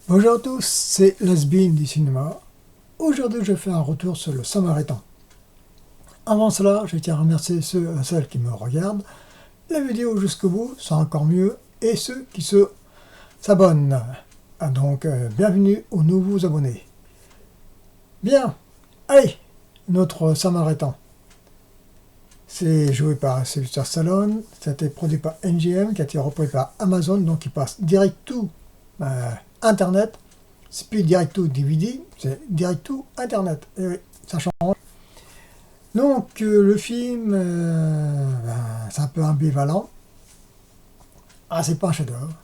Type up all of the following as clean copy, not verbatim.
Bonjour à tous, c'est Lasbine du cinéma. Aujourd'hui, je fais un retour sur le Samaritain. Avant cela, je tiens à remercier ceux et celles qui me regardent. La vidéo jusqu'au bout, c'est encore mieux. Et ceux qui s'abonnent. Bienvenue aux nouveaux abonnés. Bien, allez, notre Samaritain. C'est joué par Sylvester Stallone, ça a été produit par MGM, qui a été repris par Amazon, donc il passe direct tout Internet. C'est plus direct tout DVD, c'est direct tout Internet. Et oui, ça change. Donc le film, c'est un peu ambivalent. Ah, c'est pas un chef-d'œuvre.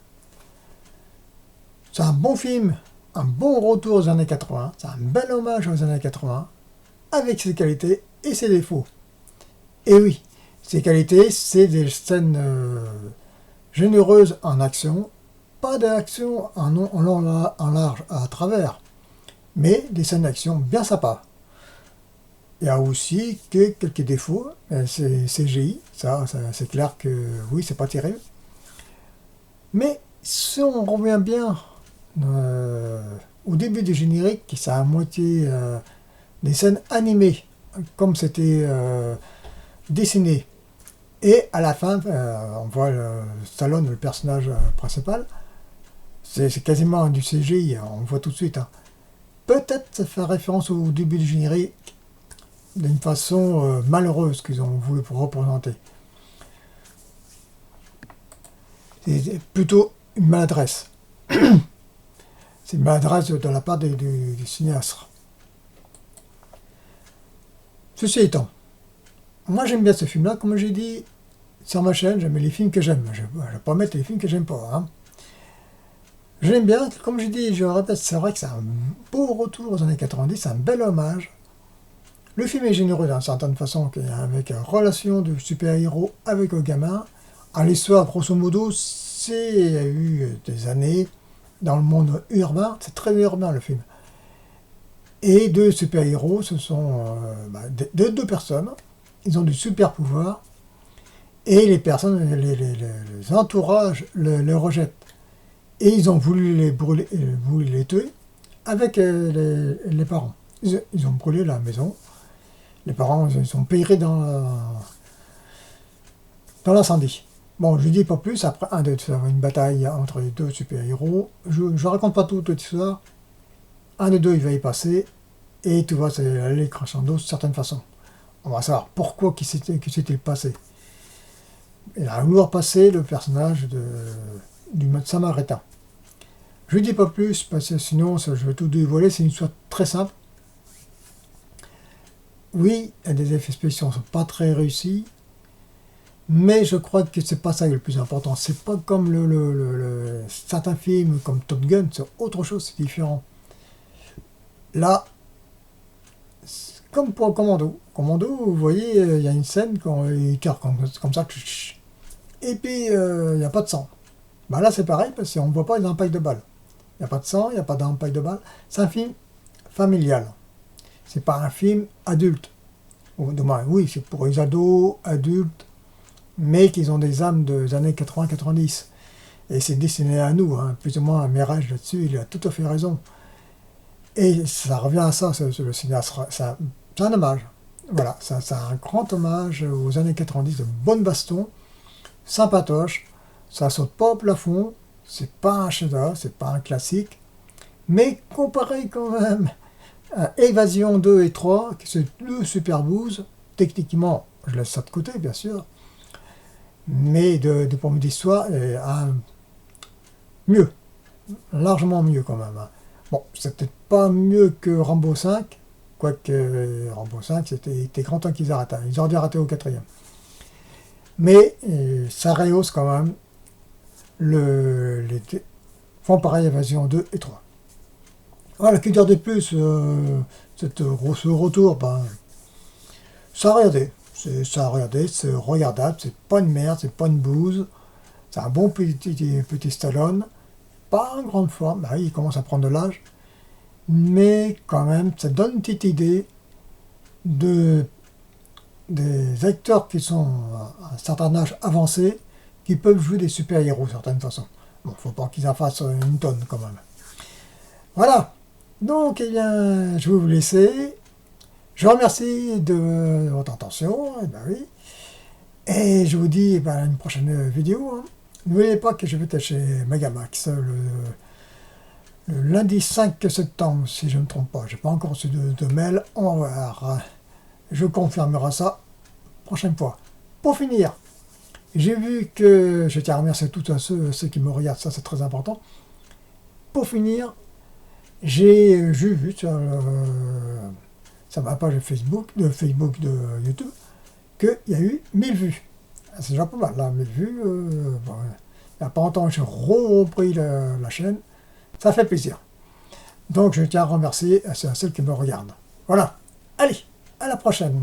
C'est un bon film, un bon retour aux années 80. C'est un bel hommage aux années 80, avec ses qualités et ses défauts. Et oui, ses qualités, c'est des scènes généreuses en action, pas d'action en long, en large, à travers, mais des scènes d'action bien sympas. Il y a aussi quelques défauts, c'est CGI, ça c'est clair que oui, c'est pas terrible. Mais si on revient bien au début du générique, c'est à moitié des scènes animées, comme c'était dessiné. Et à la fin, on voit Stallone, le personnage principal, c'est quasiment du CGI, on voit tout de suite. Hein. Peut-être ça fait référence au début du générique d'une façon malheureuse qu'ils ont voulu représenter. C'est plutôt une maladresse. C'est une maladresse de la part du cinéaste. Ceci étant, moi j'aime bien ce film-là, comme j'ai dit sur ma chaîne, j'aime les films que j'aime. Je ne vais pas mettre les films que j'aime pas. Hein. Je l'aime bien, comme j'ai dit, je répète, c'est vrai que c'est un beau retour aux années 90, c'est un bel hommage. Le film est généreux d'une certaine façon, avec une relation de super-héros avec le gamin. À l'histoire, grosso modo, il y a eu des années dans le monde urbain, c'est très urbain le film. Et deux super-héros, ce sont deux personnes, ils ont du super-pouvoir, et les personnes, les entourages les rejettent. Et ils ont voulu voulu les tuer avec les parents. Ils ont brûlé la maison. Les parents ils sont péris dans l'incendie. Bon, je ne dis pas plus, après une bataille entre les deux super-héros. Je ne raconte pas toute l'histoire. Un des deux, il va y passer, et tu vois, c'est aller crescendo de certaines façons. On va savoir pourquoi qui s'est-il passé. Il a voulu passer le personnage du Samaritain. Je ne dis pas plus, parce que sinon, je vais tout dévoiler, c'est une histoire très simple. Oui, les effets spéciaux ne sont pas très réussis, mais je crois que c'est pas ça le plus important. C'est pas comme certains films comme Top Gun, c'est autre chose, c'est différent. Là, comme pour Commando. Commando, vous voyez, il y a une scène quand il tire comme ça, et puis il n'y a pas de sang. Bah là, c'est pareil, parce qu'on ne voit pas les impacts de balles. Il n'y a pas de sang, il n'y a pas d'impact de balles. C'est un film familial. C'est pas un film adulte. Oui, c'est pour les ados, adultes, mais qui ont des âmes des années 80-90. Et c'est destiné à nous, hein, plus ou moins à Mirage là-dessus, il a tout à fait raison. Et ça revient à ça, le cinéaste. C'est un hommage. Voilà, c'est un grand hommage aux années 90, de bonnes bastons, sympatoche, ça saute pas au plafond, c'est pas un chef-d'œuvre, c'est pas un classique, mais comparé quand même à Évasion 2 et 3, qui c'est deux super booze, techniquement, je laisse ça de côté, bien sûr, mais de point de vue d'histoire, mieux, largement mieux quand même. Hein. Bon, c'était pas mieux que Rambo 5, quoique Rambo 5, c'était grand temps qu'ils arrêtent. Hein. Ils auraient dû arrêter au 4e. Mais ça rehausse quand même les font pareil Évasion 2 et 3. Voilà, que dire de plus ce retour, ça a regardé. C'est regardable, c'est pas une merde, c'est pas une bouse. C'est un bon petit Stallone. Pas en grande forme, bah, il commence à prendre de l'âge. Mais quand même, ça donne une petite idée des acteurs qui sont à un certain âge avancé, qui peuvent jouer des super-héros, certaines façons. Bon, faut pas qu'ils en fassent une tonne quand même. Voilà. Donc, eh bien, je vais vous laisser. Je vous remercie de votre attention. Eh ben oui. Et je vous dis à une prochaine vidéo. Hein. N'oubliez pas que je vais être chez Megamax le lundi 5 septembre, si je ne me trompe pas. Je n'ai pas encore reçu de mail. On va voir. Je confirmerai ça prochaine fois. Pour finir, j'ai vu que, je tiens à remercier tous ceux qui me regardent, ça c'est très important. Pour finir, j'ai vu sur ma page Facebook de YouTube, qu'il y a eu 1000 vues. C'est déjà pas mal, là, 1000 vues. Bon, il n'y a pas longtemps, j'ai repris la chaîne. Ça fait plaisir. Donc, je tiens à remercier ceux qui me regardent. Voilà. Allez, à la prochaine.